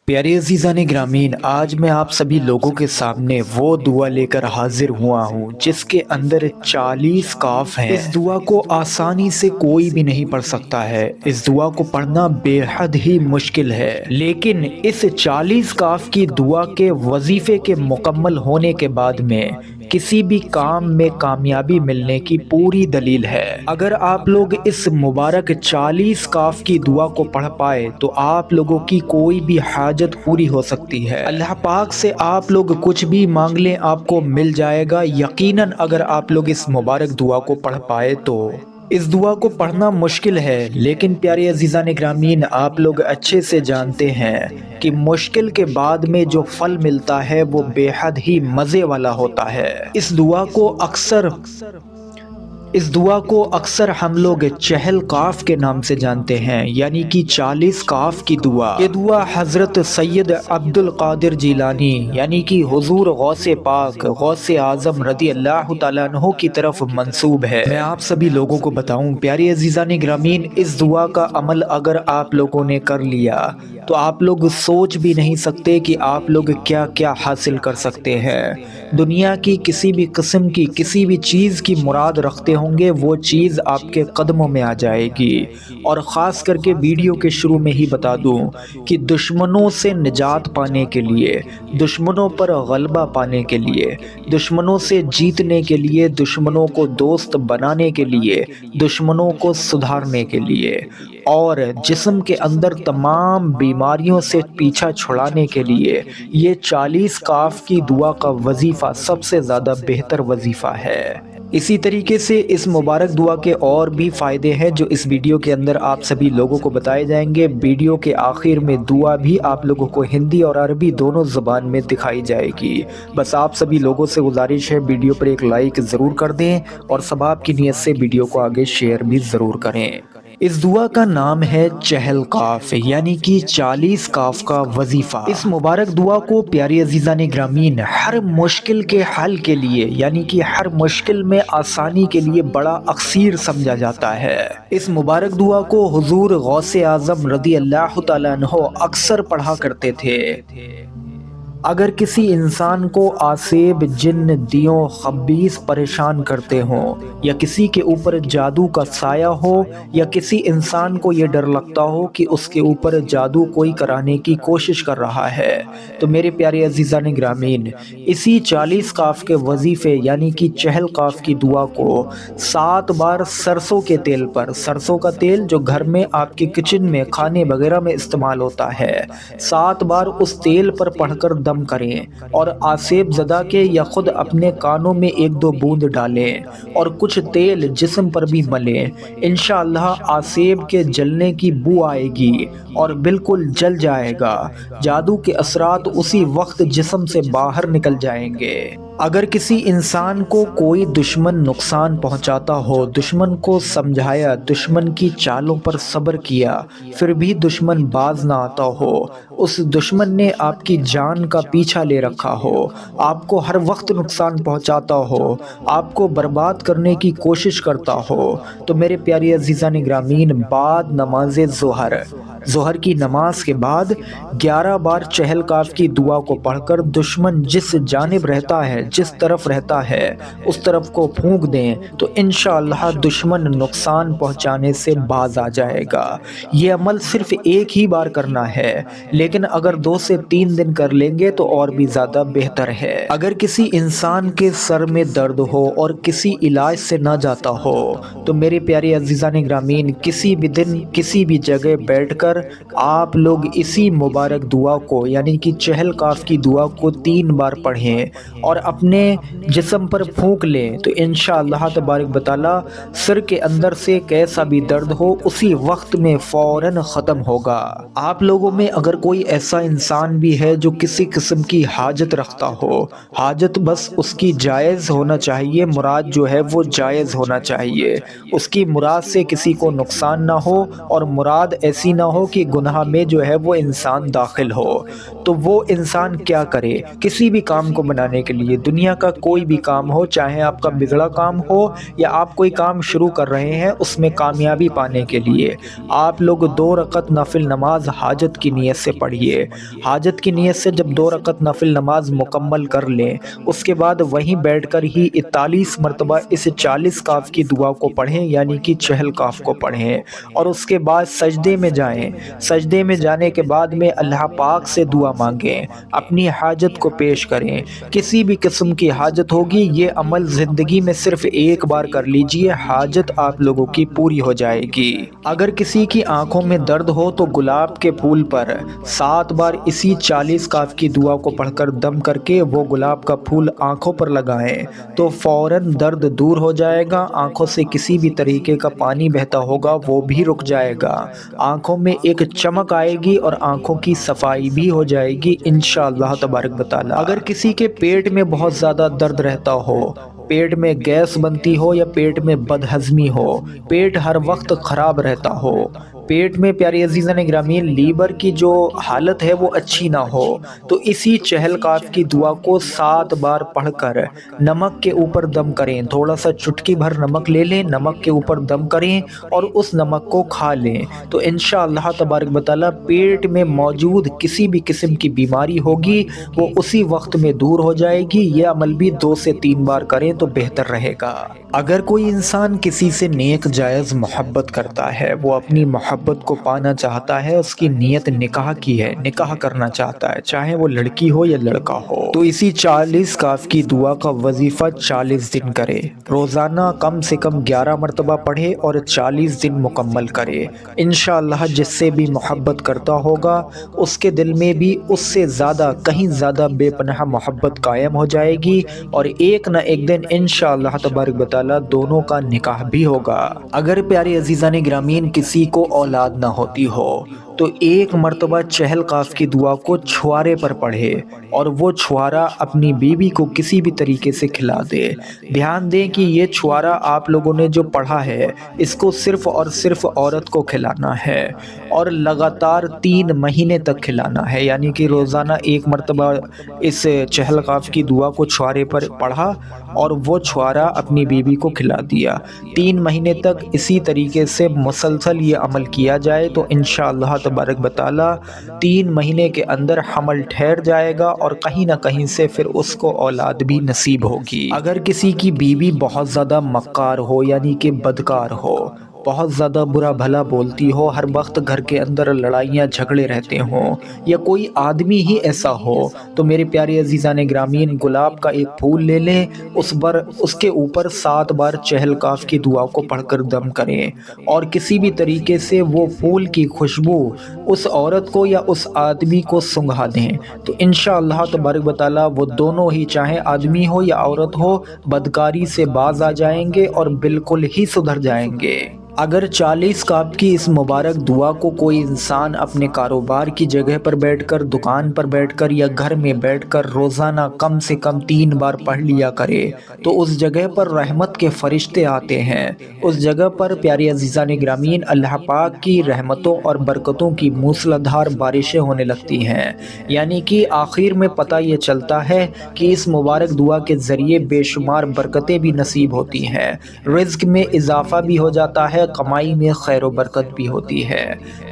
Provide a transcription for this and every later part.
پیارے عزیزان گرامین، آج میں آپ سبھی لوگوں کے سامنے وہ دعا لے کر حاضر ہوا ہوں جس کے اندر 40 کاف ہیں۔ اس دعا کو آسانی سے کوئی بھی نہیں پڑھ سکتا ہے۔ اس دعا کو پڑھنا بے حد ہی مشکل ہے، لیکن اس 40 کاف کی دعا کے وظیفے کے مکمل ہونے کے بعد میں کسی بھی کام میں کامیابی ملنے کی پوری دلیل ہے۔ اگر آپ لوگ اس مبارک 40 کاف کی دعا کو پڑھ پائے تو آپ لوگوں کی کوئی بھی حاجت پوری ہو سکتی ہے۔ اللہ پاک سے آپ لوگ کچھ بھی مانگ لیں آپ کو مل جائے گا یقیناً، اگر آپ لوگ اس مبارک دعا کو پڑھ پائے تو۔ اس دعا کو پڑھنا مشکل ہے، لیکن پیارے عزیزان گرامین، آپ لوگ اچھے سے جانتے ہیں کہ مشکل کے بعد میں جو پھل ملتا ہے وہ بے حد ہی مزے والا ہوتا ہے۔ اس دعا کو اکثر ہم لوگ چہل کاف کے نام سے جانتے ہیں، یعنی کہ 40 کاف کی دعا۔ یہ دعا حضرت سید عبد القادر جیلانی یعنی کہ حضور غوث پاک غوث اعظم رضی اللہ تعالیٰ عنہ کی طرف منسوب ہے۔ میں آپ سبھی لوگوں کو بتاؤں پیارے عزیزان گرامین، اس دعا کا عمل اگر آپ لوگوں نے کر لیا تو آپ لوگ سوچ بھی نہیں سکتے کہ آپ لوگ کیا کیا حاصل کر سکتے ہیں۔ دنیا کی کسی بھی قسم کی کسی بھی چیز کی مراد رکھتے ہوں گے، وہ چیز آپ کے قدموں میں آ جائے گی۔ اور خاص کر کے ویڈیو کے شروع میں ہی بتا دوں کہ دشمنوں سے نجات پانے کے لیے، دشمنوں پر غلبہ پانے کے لیے، دشمنوں سے جیتنے کے لیے، دشمنوں کو دوست بنانے کے لیے، دشمنوں کو سدھارنے کے لیے اور جسم کے اندر تمام بیماریوں سے پیچھا چھڑانے کے لیے یہ 40 کاف کی دعا کا وظیفہ سب سے زیادہ بہتر وظیفہ ہے۔ اسی طریقے سے اس مبارک دعا کے اور بھی فائدے ہیں جو اس ویڈیو کے اندر آپ سبھی لوگوں کو بتائے جائیں گے۔ ویڈیو کے آخر میں دعا بھی آپ لوگوں کو ہندی اور عربی دونوں زبان میں دکھائی جائے گی۔ بس آپ سبھی لوگوں سے گزارش ہے ویڈیو پر ایک لائک ضرور کر دیں اور ثواب کی نیت سے ویڈیو کو آگے شیئر بھی ضرور کریں۔ اس دعا کا نام ہے چہل کاف، یعنی کہ 40 کاف کا وظیفہ۔ اس مبارک دعا کو پیارے عزیزان گرامین ہر مشکل کے حل کے لیے، یعنی کہ ہر مشکل میں آسانی کے لیے بڑا اکسیر سمجھا جاتا ہے۔ اس مبارک دعا کو حضور غوث اعظم رضی اللہ تعالیٰ عنہ اکثر پڑھا کرتے تھے۔ اگر کسی انسان کو آسیب، جن، دیوں، خبیث پریشان کرتے ہوں، یا کسی کے اوپر جادو کا سایہ ہو، یا کسی انسان کو یہ ڈر لگتا ہو کہ اس کے اوپر جادو کوئی کرانے کی کوشش کر رہا ہے، تو میرے پیارے عزیزان گرامین اسی 40 کاف کے وظیفے یعنی کہ چہل کاف کی دعا کو 7 بار سرسوں کے تیل پر، سرسوں کا تیل جو گھر میں آپ کے کچن میں کھانے وغیرہ میں استعمال ہوتا ہے، 7 بار اس تیل پر پڑھ کر دم کریں اور آسیب زدہ کے یا خود اپنے کانوں میں 1-2 بوند ڈالیں اور کچھ تیل جسم پر بھی ملیں۔ انشاءاللہ آسیب کے جلنے کی بو آئے گی اور بالکل جل جائے گا۔ جادو کے اثرات اسی وقت جسم سے باہر نکل جائیں گے۔ اگر کسی انسان کو کوئی دشمن نقصان پہنچاتا ہو، دشمن کو سمجھایا، دشمن کی چالوں پر صبر کیا، پھر بھی دشمن باز نہ آتا ہو، اس دشمن نے آپ کی جان کا پیچھا لے رکھا ہو، آپ کو ہر وقت نقصان پہنچاتا ہو، آپ کو برباد کرنے کی کوشش کرتا ہو، تو میرے پیارے عزیزان گرامین بعد نماز ظہر کی نماز کے بعد 11 بار چہل کاف کی دعا کو پڑھ کر دشمن جس جانب رہتا ہے، جس طرف رہتا ہے، اس طرف کو پھونک دیں تو انشاءاللہ دشمن نقصان پہنچانے سے باز آ جائے گا۔ یہ عمل صرف ایک ہی بار کرنا ہے، لیکن اگر 2 سے 3 دن کر لیں گے تو اور بھی زیادہ بہتر ہے۔ اگر کسی انسان کے سر میں درد ہو اور کسی علاج سے نہ جاتا ہو تو میرے پیارے عزیزان گرامین کسی بھی دن کسی بھی جگہ بیٹھ کر آپ لوگ اسی مبارک دعا کو یعنی کہ چہل کاف کی دعا کو 3 بار پڑھیں اور اپنے جسم پر پھونک لیں تو انشاءاللہ تبارک و تعالی سر کے اندر سے کیسا بھی درد ہو اسی وقت میں فوراً ختم ہوگا۔ آپ لوگوں میں اگر کوئی ایسا انسان بھی ہے جو کسی قسم کی حاجت رکھتا ہو، حاجت بس اس کی جائز ہونا چاہیے، مراد جو ہے وہ جائز ہونا چاہیے، اس کی مراد سے کسی کو نقصان نہ ہو اور مراد ایسی نہ ہو کہ گناہ میں جو ہے وہ انسان داخل ہو، تو وہ انسان کیا کرے؟ کسی بھی کام کو بنانے کے لیے دنیا کا کوئی بھی کام ہو، چاہے آپ کا بگڑا کام ہو یا آپ کوئی کام شروع کر رہے ہیں، اس میں کامیابی پانے کے لیے آپ لوگ 2 رکعت نفل نماز حاجت کی نیت سے پڑھیے۔ حاجت کی نیت سے جب 2 رکعت نفل نماز مکمل کر لیں، اس کے بعد وہیں بیٹھ کر ہی 41 مرتبہ اس 40 کاف کی دعا کو پڑھیں، یعنی کہ چہل کاف کو پڑھیں، اور اس کے بعد سجدے میں جائیں۔ سجدے میں جانے کے بعد میں اللہ پاک سے دعا مانگیں، اپنی حاجت کو پیش کریں۔ کسی بھی قسم کی حاجت ہوگی، یہ عمل زندگی میں صرف ایک بار کر لیجئے، حاجت آپ لوگوں کی پوری ہو جائے گی۔ اگر کسی کی آنکھوں میں درد ہو تو گلاب کے پھول پر 7 بار اسی 40 کاف کی دعا کو پڑھ کر دم کر کے وہ گلاب کا پھول آنکھوں پر لگائیں تو فوراً درد دور ہو جائے گا۔ آنکھوں سے کسی بھی طریقے کا پانی بہتا ہوگا وہ بھی رک جائے گا، آنکھوں میں ایک چمک آئے گی اور آنکھوں کی صفائی بھی ہو جائے گی انشاءاللہ تبارک و تعالی۔ اگر کسی کے پیٹ میں بہت زیادہ درد رہتا ہو، پیٹ میں گیس بنتی ہو یا پیٹ میں بدہضمی ہو، پیٹ ہر وقت خراب رہتا ہو، پیٹ میں پیارے عزیزان گرامی لیور کی جو حالت ہے وہ اچھی نہ ہو، تو اسی چہل کاف کی دعا کو 7 بار پڑھ کر نمک کے اوپر دم کریں۔ تھوڑا سا چٹکی بھر نمک لے لیں، نمک کے اوپر دم کریں اور اس نمک کو کھا لیں تو انشاءاللہ تبارک و تعالی پیٹ میں موجود کسی بھی قسم کی بیماری ہوگی وہ اسی وقت میں دور ہو جائے گی۔ یہ عمل بھی 2 سے 3 بار کریں تو بہتر رہے گا۔ اگر کوئی انسان کسی سے نیک جائز محبت کرتا ہے، وہ اپنی محبت کو پانا چاہتا ہے، اس کی نیت نکاح کی ہے، نکاح کرنا چاہتا ہے، چاہے وہ لڑکی ہو یا لڑکا ہو، تو اسی 40 کاف کی دعا کا وظیفہ 40 دن کرے، روزانہ کم سے کم 11 مرتبہ پڑھے اور 40 دن مکمل کرے۔ انشاءاللہ جس سے بھی محبت کرتا ہوگا اس کے دل میں بھی اس سے زیادہ کہیں زیادہ بے پناہ محبت قائم ہو جائے گی اور ایک نہ ایک دن انشاءاللہ تبارک و تعالی دونوں کا نکاح بھی ہوگا۔ اگر پیارے عزیزان گرامین کسی کو اولاد نہ ہوتی ہو تو 1 مرتبہ چہل کاف کی دعا کو چھوارے پر پڑھے اور وہ چھوارا اپنی بیوی کو کسی بھی طریقے سے کھلا دے۔ دھیان دیں کہ یہ چھوارا آپ لوگوں نے جو پڑھا ہے اس کو صرف اور صرف عورت کو کھلانا ہے اور لگاتار 3 مہینے تک کھلانا ہے، یعنی کہ روزانہ 1 مرتبہ اس چہل کاف کی دعا کو چھوارے پر پڑھا اور وہ چھوارا اپنی بیوی کو کھلا دیا۔ 3 مہینے تک اسی طریقے سے مسلسل یہ عمل کیا جائے تو انشاءاللہ تبارک و تعالی 3 مہینے کے اندر حمل ٹھہر جائے گا اور کہیں نہ کہیں سے پھر اس کو اولاد بھی نصیب ہوگی۔ اگر کسی کی بیوی بہت زیادہ مکار ہو، یعنی کہ بدکار ہو، بہت زیادہ برا بھلا بولتی ہو، ہر وقت گھر کے اندر لڑائیاں جھگڑے رہتے ہوں، یا کوئی آدمی ہی ایسا ہو، تو میرے پیارے عزیزان گرامین گلاب کا ایک پھول لے لیں، اس کے اوپر 7 بار چہل کاف کی دعا کو پڑھ کر دم کریں اور کسی بھی طریقے سے وہ پھول کی خوشبو اس عورت کو یا اس آدمی کو سنگھا دیں تو انشاءاللہ تبارک و تعالی وہ دونوں ہی، چاہے آدمی ہو یا عورت ہو، بدکاری سے باز آ جائیں گے اور بالکل ہی سدھر جائیں گے۔ اگر 40 کاف کی اس مبارک دعا کو کوئی انسان اپنے کاروبار کی جگہ پر بیٹھ کر، دکان پر بیٹھ کر یا گھر میں بیٹھ کر روزانہ کم سے کم 3 بار پڑھ لیا کرے تو اس جگہ پر رحمت کے فرشتے آتے ہیں، اس جگہ پر پیارے عزیزان گرامین اللہ پاک کی رحمتوں اور برکتوں کی موسلادھار بارشیں ہونے لگتی ہیں، یعنی کہ آخر میں پتہ یہ چلتا ہے کہ اس مبارک دعا کے ذریعے بے شمار برکتیں بھی نصیب ہوتی ہیں، رزق میں اضافہ بھی ہو جاتا ہے، کمائی میں خیر و برکت بھی ہوتی ہے۔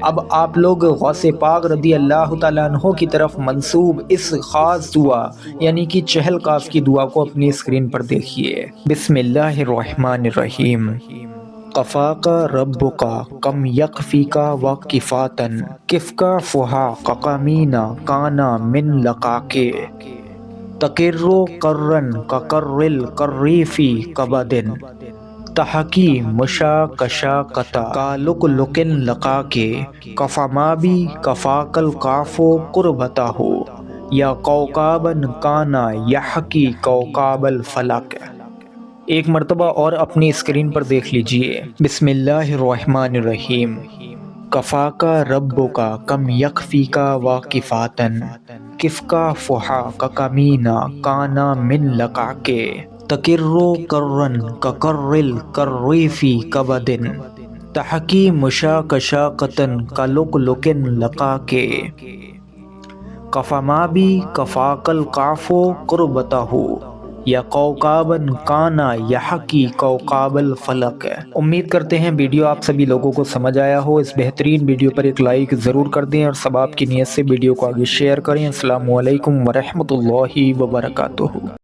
اب آپ لوگ غوث پاک رضی اللہ تعالیٰ عنہ کی طرف منسوب اس خاص دعا یعنی کہ چہل کاف کی دعا کو اپنی اسکرین پر دیکھیے۔ بسم اللہ الرحمن الرحیم۔ کفاک ربک کم یکفیک وکفاتن کفک فحاق مینا کانا من لقاک تقر کرن ککرل کریفی کبدن تحکی مشاکشاکتا کالک لکن لقا کے کفمابی کفاکل کافو قربتا ہو یا کوکابن کانا یحکی کوکاب الفلک۔ ایک مرتبہ اور اپنی اسکرین پر دیکھ لیجئے۔ بسم اللہ الرحمن الرحیم۔ کفاکا ربکا کم یکفیکا واکفاتن کفکا فحاق کمینا کانا من لقاکے تقرو کرن ککرل کریفی کبدن تحکی مشاکشاکتن کلک لکن لقاکے کفمابی کفاکل کافو قربتہ یا کوکابن کانا یحکی کوکاب الفلک ہے۔ امید کرتے ہیں ویڈیو آپ سبھی لوگوں کو سمجھ آیا ہو۔ اس بہترین ویڈیو پر ایک لائک ضرور کر دیں اور ثواب کی نیت سے ویڈیو کو آگے شیئر کریں۔ السلام علیکم ورحمۃ اللہ وبرکاتہ۔